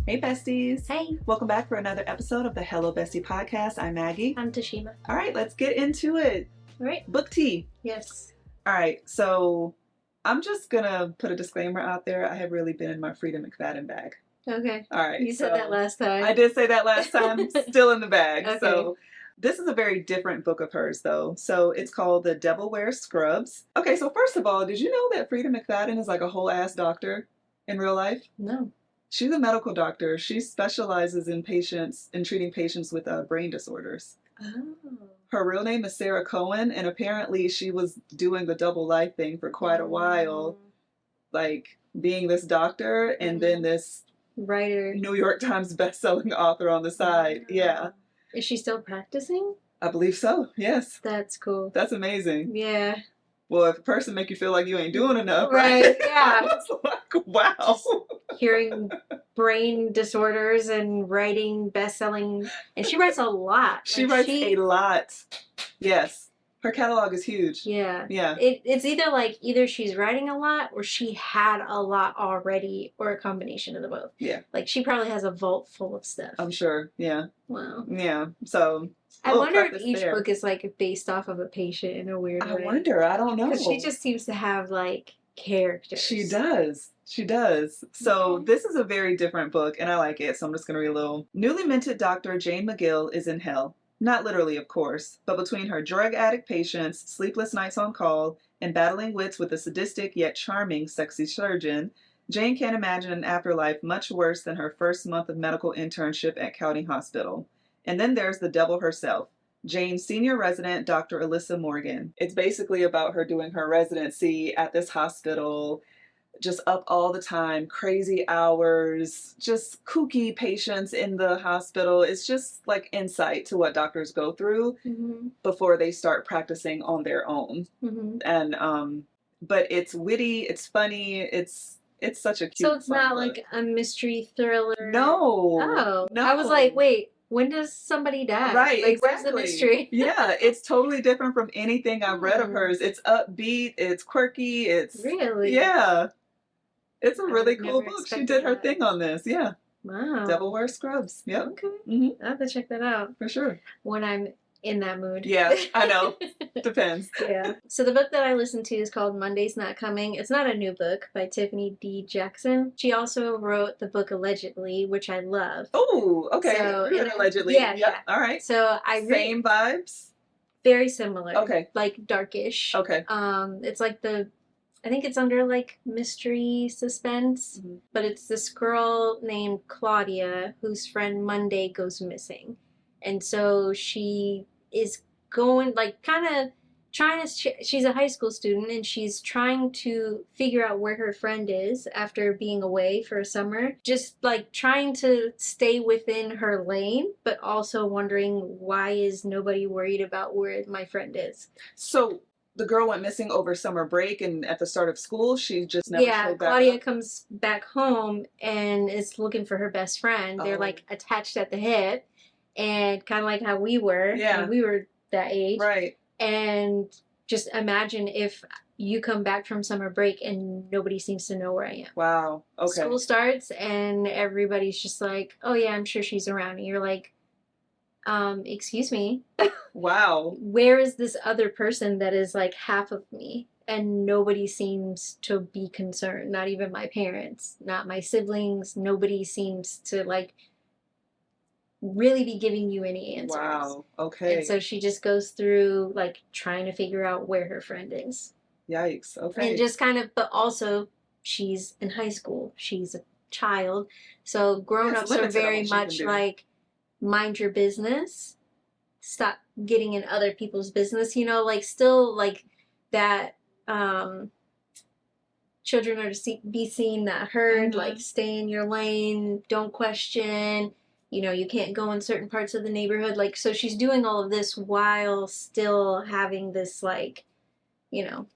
Hey besties. Hey. Welcome back for another episode of the Hello Bestie podcast. I'm Maggie. I'm Tashima. All right, let's get into it. All right. Book tea. Yes. All right, so I'm just gonna put a disclaimer out there. I have really been in my Freida McFadden bag. Okay. All right. You said that last time. I did say that last time. Still in the bag. Okay. So this is a very different book of hers, though. So it's called The Devil Wears Scrubs. Okay, so first of all, did you know that Freida McFadden is like a whole ass doctor in real life? No. She's a medical doctor. She specializes in treating patients with brain disorders. Oh. Her real name is Sarah Cohen, and apparently she was doing the double life thing for quite a while, like being this doctor and then this writer, New York Times best-selling author on the side. Yeah. Is she still practicing? I believe so, yes. That's cool. That's amazing. Yeah. Well, if a person make you feel like you ain't doing enough, right? Yeah. It's like, wow. Just hearing brain disorders and writing best-selling, and she writes a lot. She writes a lot. Yes. Her catalog is huge. Yeah. Yeah. It's either she's writing a lot or she had a lot already, or a combination of the both. Yeah. Like she probably has a vault full of stuff. I'm sure. Yeah. Wow. Yeah. So I wonder if each book is like based off of a patient in a weird way. I wonder. I don't know. Because she just seems to have like characters. She does. She does. So this is a very different book, and I like it. So I'm just going to read a little. Newly minted Dr. Jane McGill is in hell. Not literally, of course, but between her drug addict patients, sleepless nights on call, and battling wits with a sadistic yet charming sexy surgeon, Jane can't imagine an afterlife much worse than her first month of medical internship at County Hospital. And then there's the devil herself, Jane's senior resident, Dr. Alyssa Morgan. It's basically about her doing her residency at this hospital, just up all the time, crazy hours, just kooky patients in the hospital. It's just like insight to what doctors go through before they start practicing on their own. And but it's witty, it's funny, it's such a cute. So it's not book. like a mystery thriller. No. Oh, no. I was like, wait, when does somebody die? Right, like, exactly. Where's the mystery? Yeah, it's totally different from anything I've read of hers. It's upbeat, it's quirky, it's really, yeah. It's a really cool book. She expected did her that. thing on this. Yeah. Wow. Devil Wears Scrubs. Yep. Okay. I have to check that out For sure. when I'm in that mood. Yeah, I know. Depends. Yeah. So the book that I listened to is called Monday's Not Coming. It's not a new book by Tiffany D. Jackson. She also wrote the book Allegedly, which I love. Oh, okay. So, Read Allegedly. Yeah, Yep. yeah. All right. So I Same vibes? very similar. Okay. Like darkish. Okay. It's like I think it's under like mystery suspense, but it's this girl named Claudia whose friend Monday goes missing. And so she is going, like, kind of trying to, she's a high school student and she's trying to figure out where her friend is after being away for a summer. Just like trying to stay within her lane, but also wondering, why is nobody worried about where my friend is? So the girl went missing over summer break, and at the start of school, she just never showed back Claudia up. comes back home and is looking for her best friend. They're like attached at the hip, and kind of like how we were. Yeah. When we were that age. Right. And just imagine if you come back from summer break and nobody seems to know where I am. Wow. Okay. School starts and everybody's just like, oh yeah, I'm sure she's around. And you're like, excuse me. Wow. Where is this other person that is like half of me? And nobody seems to be concerned. Not even my parents, not my siblings. Nobody seems to like really be giving you any answers. Wow. Okay. And so she just goes through like trying to figure out where her friend is. Yikes. Okay. And just kind of, but also she's in high school. She's a child. So grown-ups are very much like, mind your business. Stop getting in other people's business. You know, like still like that children are to be seen, not heard. Like stay in your lane. Don't question. You know, you can't go in certain parts of the neighborhood. Like, so she's doing all of this while still having this, like, you know,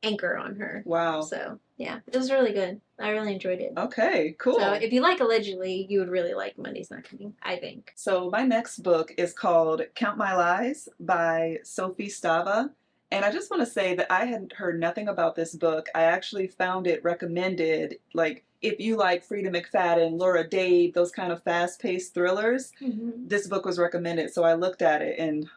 anchor on her. Wow. So, yeah, it was really good. I really enjoyed it. Okay, cool. So, if you like Allegedly, you would really like Monday's Not Coming, I think. So, my next book is called Count My Lies by Sophie Stava. And I just want to say that I had heard nothing about this book. I actually found it recommended, like, if you like Freida McFadden, Laura Dade, those kind of fast-paced thrillers, this book was recommended. So I looked at it and,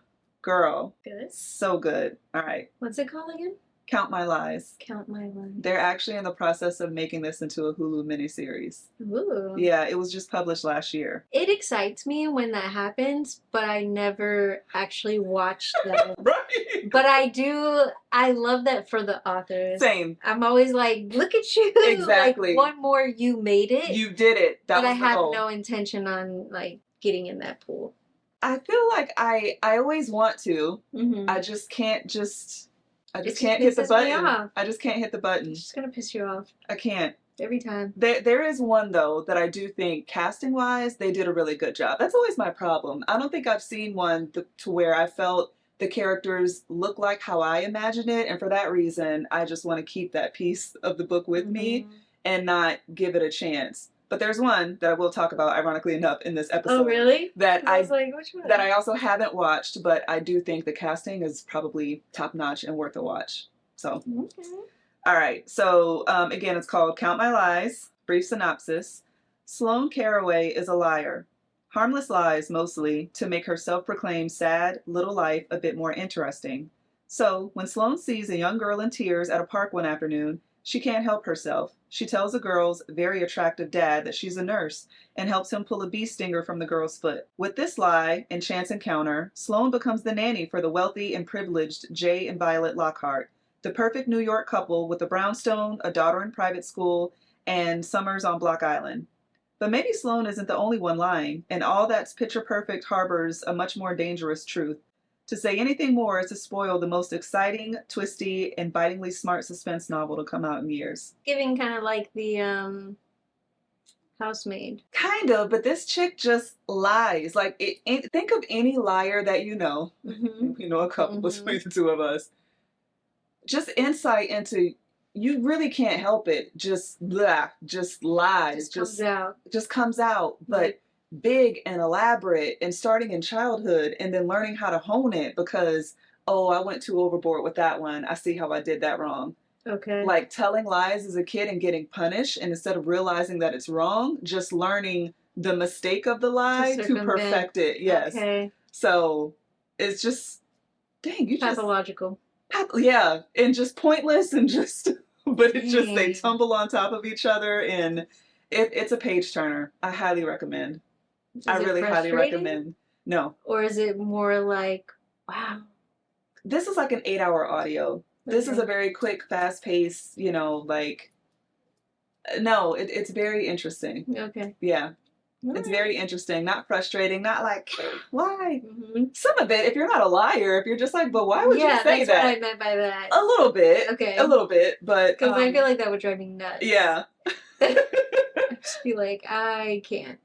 girl, Good. so good. All right. What's it called again? Count My Lies. Count My Lies. They're actually in the process of making this into a Hulu miniseries. Ooh. Yeah, it was just published last year. It excites me when that happens, but I never actually watched them. Right. But I love that for the authors. Same. I'm always like, look at you. Exactly. Like, one more, you made it. You did it. That but was I the have goal. no intention on, like, getting in that pool. I feel like I always want to. Mm-hmm. I just can't hit the pisses me button. off. I just can't hit the button. It's just gonna piss you off. I can't. Every time. There is one, though, that I do think, casting-wise, they did a really good job. That's always my problem. I don't think I've seen one to where I felt the characters look like how I imagined it, and for that reason, I just want to keep that piece of the book with me and not give it a chance. But there's one that I will talk about, ironically enough, in this episode. Oh, really? That I was like, which one? That I also haven't watched, but I do think the casting is probably top-notch and worth a watch. So... Okay. All right, so again, it's called Count My Lies. Brief synopsis. Sloane Carraway is a liar. Harmless lies, mostly, to make her self-proclaimed sad little life a bit more interesting. So, when Sloane sees a young girl in tears at a park one afternoon, she can't help herself. She tells the girl's very attractive dad that she's a nurse and helps him pull a bee stinger from the girl's foot. With this lie and chance encounter, Sloane becomes the nanny for the wealthy and privileged Jay and Violet Lockhart, the perfect New York couple with a brownstone, a daughter in private school, and summers on Block Island. But maybe Sloane isn't the only one lying, and all that's picture perfect harbors a much more dangerous truth. To say anything more is to spoil the most exciting, twisty, and bitingly smart suspense novel to come out in years. Giving kind of like the Housemaid. Kind of, but this chick just lies. Like, think of any liar that you know. You know a couple between the two of us. Just insight into, you really can't help it. Just lies. Just comes out. But big and elaborate, and starting in childhood and then learning how to hone it because, oh, I went too overboard with that one. I see how I did that wrong. Okay. Like telling lies as a kid and getting punished, and instead of realizing that it's wrong, just learning the mistake of the lie to perfect it. Yes. Okay. So it's just, dang, you just... Pathological. Yeah, and just pointless and just, but it's just, they tumble on top of each other, and it's a page turner. I highly recommend. I really highly recommend. No. Or is it more like, wow? This is like an 8-hour audio. This is a very quick, fast paced, like, no, it's very interesting. Okay. Yeah. It's very interesting, not frustrating, not like, why? Some of it, if you're not a liar, if you're just like, but why would you say that? Yeah, that's what I meant by that. A little bit. Okay. A little bit, but... Because I feel like that would drive me nuts. Yeah. I'd just be like, I can't.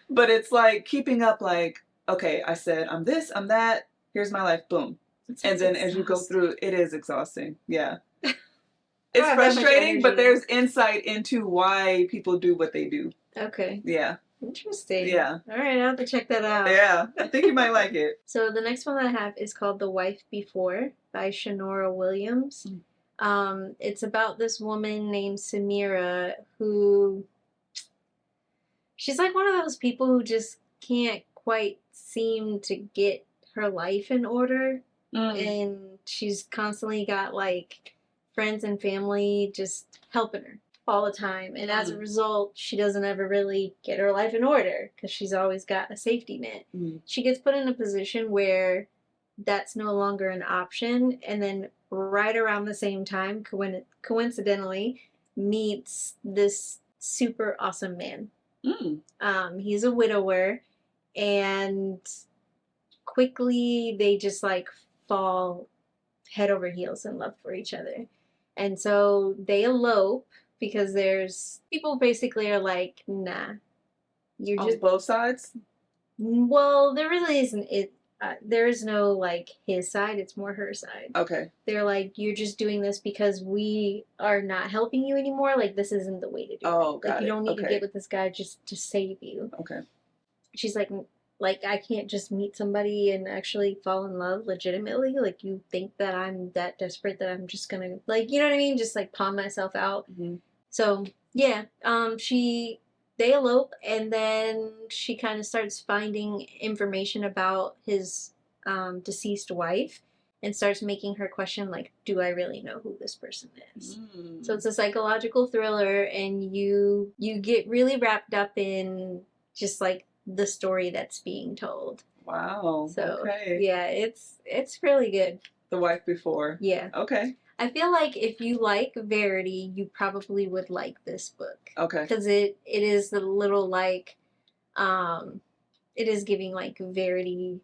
But it's like keeping up, like, okay, I said, I'm this, I'm that, here's my life, boom. And then as you go through, it is exhausting. Yeah. It's frustrating, but there's insight into why people do what they do. Okay. Yeah. Interesting. Yeah. All right, I'll have to check that out. Yeah, I think you might like it. So the next one that I have is called The Wife Before by Shanora Williams. It's about this woman named Samira who, she's like one of those people who just can't quite seem to get her life in order. And she's constantly got like friends and family just helping her all the time, and as a result she doesn't ever really get her life in order because she's always got a safety net. She gets put in a position where that's no longer an option, and then right around the same time coincidentally meets this super awesome man. He's a widower, and quickly they just like fall head over heels in love for each other. And so they elope because there's people basically are like, nah, you're just... On both sides? Well, there really isn't it. There is no like his side, it's more her side. Okay. They're like, you're just doing this because we are not helping you anymore. Like, this isn't the way to do it. Like, you don't need to get with this guy just to save you. Okay. She's like, I can't just meet somebody and actually fall in love legitimately. Like, you think that I'm that desperate that I'm just gonna, like, you know what I mean? Just, like, pawn myself out. So Yeah. They elope, and then she kind of starts finding information about his deceased wife, and starts making her question, like, do I really know who this person is? So it's a psychological thriller, and you get really wrapped up in just like the story that's being told. Wow. So Okay. yeah, it's really good. The Wife Before. Yeah. Okay. I feel like if you like Verity, you probably would like this book. Okay. Because it is a little like, it is giving like Verity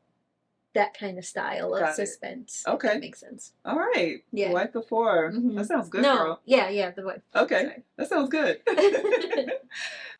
that kind of style of suspense. Okay. If that makes sense. All right. Yeah. The Wife Before. Mm-hmm. That sounds good, no. girl. Yeah, The Wife. Okay. Sorry. That sounds good.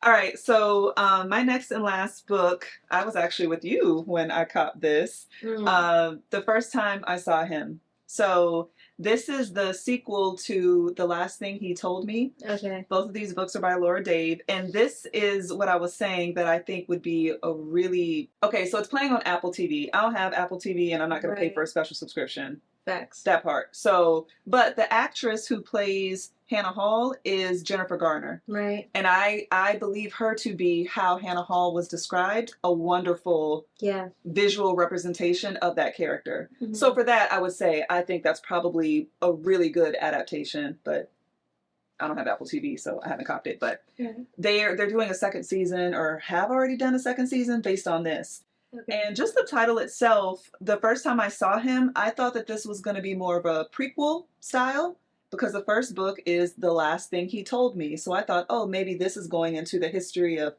All right. So my next and last book, I was actually with you when I caught this. The first time I saw him. So this is the sequel to The Last Thing He Told Me. Okay. Both of these books are by Laura Dave. And this is what I was saying that I think would be a really... Okay, so it's playing on Apple TV. I don't have Apple TV and I'm not going to pay for a special subscription. Facts. That part. So, but the actress who plays Hannah Hall is Jennifer Garner. Right. And I believe her to be how Hannah Hall was described, a wonderful visual representation of that character. Mm-hmm. So for that, I would say I think that's probably a really good adaptation, but I don't have Apple TV, so I haven't copped it. But they're doing a second season, or have already done a second season based on this. Okay. And just the title itself, the first time I saw him, I thought that this was going to be more of a prequel style, because the first book is The Last Thing He Told Me. So I thought, oh, maybe this is going into the history of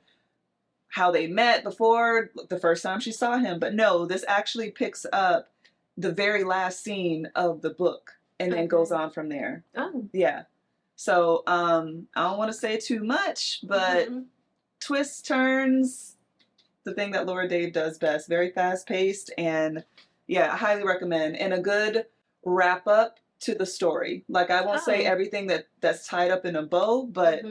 how they met before the first time she saw him. But no, this actually picks up the very last scene of the book and then goes on from there. Oh. Yeah. So I don't want to say too much, but twists, turns, the thing that Laura Dave does best. Very fast paced, and yeah, I highly recommend. And a good wrap up to the story. Like, I won't say everything that's tied up in a bow, but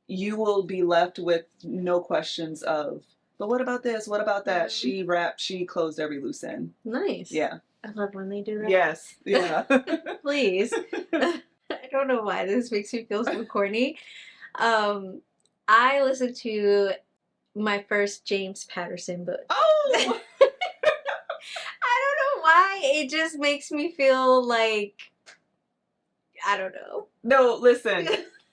you will be left with no questions of, but what about this? What about that? She closed every loose end. Nice. Yeah. I love when they do that. Yes. Yeah. Please. I don't know why this makes me feel so corny. I listened to my first James Patterson book. Oh! I don't know why. It just makes me feel like, I don't know. No, listen.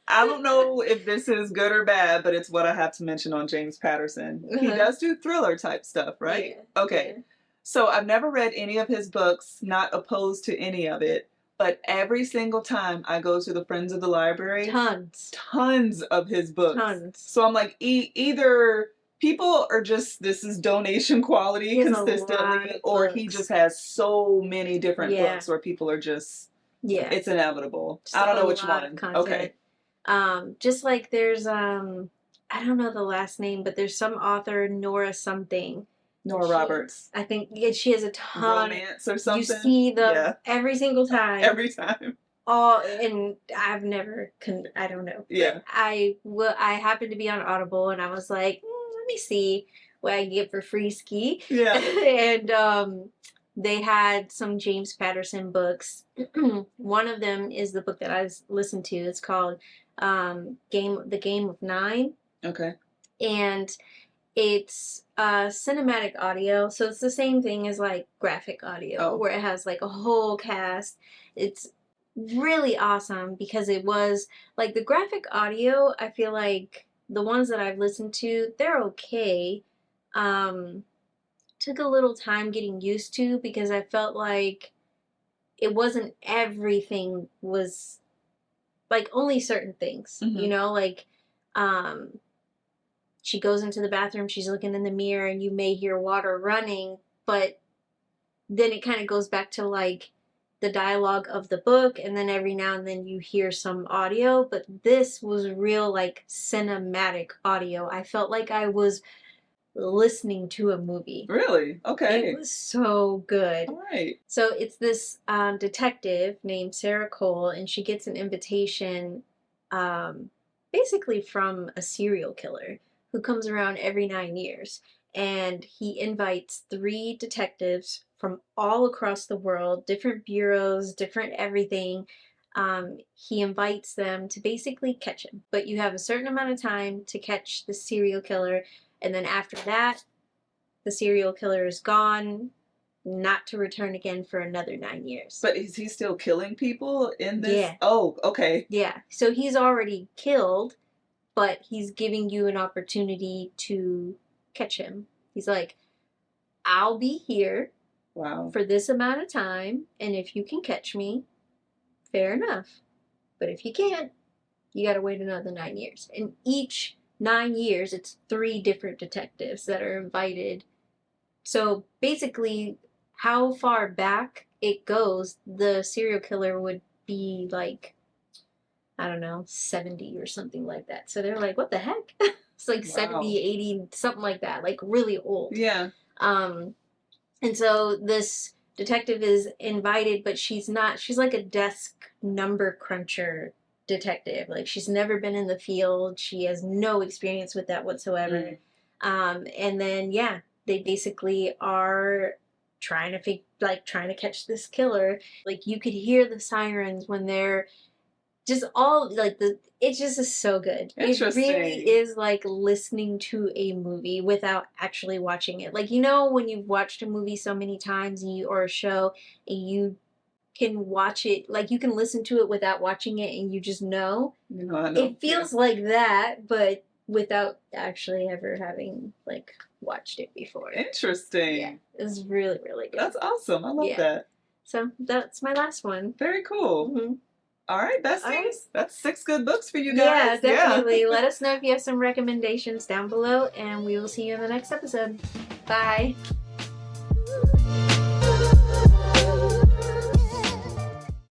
I don't know if this is good or bad, but it's what I have to mention on James Patterson. He does do thriller type stuff, right? Yeah. Okay. Yeah. So I've never read any of his books, not opposed to any of it. But every single time I go to the Friends of the Library, tons of his books. Tons. So I'm like, either people are just, this is donation quality consistently, or he just has so many different books where people are just, it's inevitable. Just I don't know which one. Okay. Just like there's, I don't know the last name, but there's some author, Nora something. Nora Roberts. I think she has a ton. Romance or something. You see them every single time. Every time. And I've never, I don't know. Yeah. I happened to be on Audible, and I was like, let me see what I can get for free ski. Yeah. And they had some James Patterson books. One of them is the book that I listened to. It's called The Game of Nine. Okay. And it's cinematic audio, so it's the same thing as like graphic audio, where it has like a whole cast. It's really awesome because it was like the graphic audio. I feel like the ones that I've listened to, they're okay. Took a little time getting used to, because I felt like it wasn't everything was like, only certain things, you know, like she goes into the bathroom, she's looking in the mirror, and you may hear water running, but then it kind of goes back to like the dialogue of the book, and then every now and then you hear some audio. But this was real like cinematic audio. I felt like I was listening to a movie. Really? Okay. It was so good. All right. So it's this detective named Sarah Cole, and she gets an invitation basically from a serial killer who comes around every 9 years. And he invites 3 detectives from all across the world, different bureaus, different everything, he invites them to basically catch him. But you have a certain amount of time to catch the serial killer, and then after that, the serial killer is gone, not to return again for another 9 years. But is he still killing people in this? Yeah. Oh, okay. Yeah. So he's already killed, but he's giving you an opportunity to catch him. He's like, I'll be here for this amount of time, and if you can catch me, fair enough. But if you can't, you gotta wait another 9 years. And each 9 years, it's 3 different detectives that are invited. So basically, how far back it goes, the serial killer would be like, I don't know, 70 or something like that. So they're like, what the heck? It's like 70, 80, something like that, like really old. Yeah. And so this detective is invited, but she's not, she's like a desk number cruncher detective. Like, she's never been in the field. She has no experience with that whatsoever. And then, yeah, they basically are trying to catch this killer. Like, you could hear the sirens when they're just all like it just is so good. It really is like listening to a movie without actually watching it. Like, you know, when you've watched a movie so many times or a show, and you can watch it, like you can listen to it without watching it, and you just know. I know. It feels like that, but without actually ever having like watched it before. Interesting. Yeah, it was really, really good. That's awesome. I love that. So that's my last one. Very cool. Mm-hmm. All right, besties. All right. That's 6 good books for you guys. Yeah, definitely. Let us know if you have some recommendations down below, and we will see you in the next episode. Bye.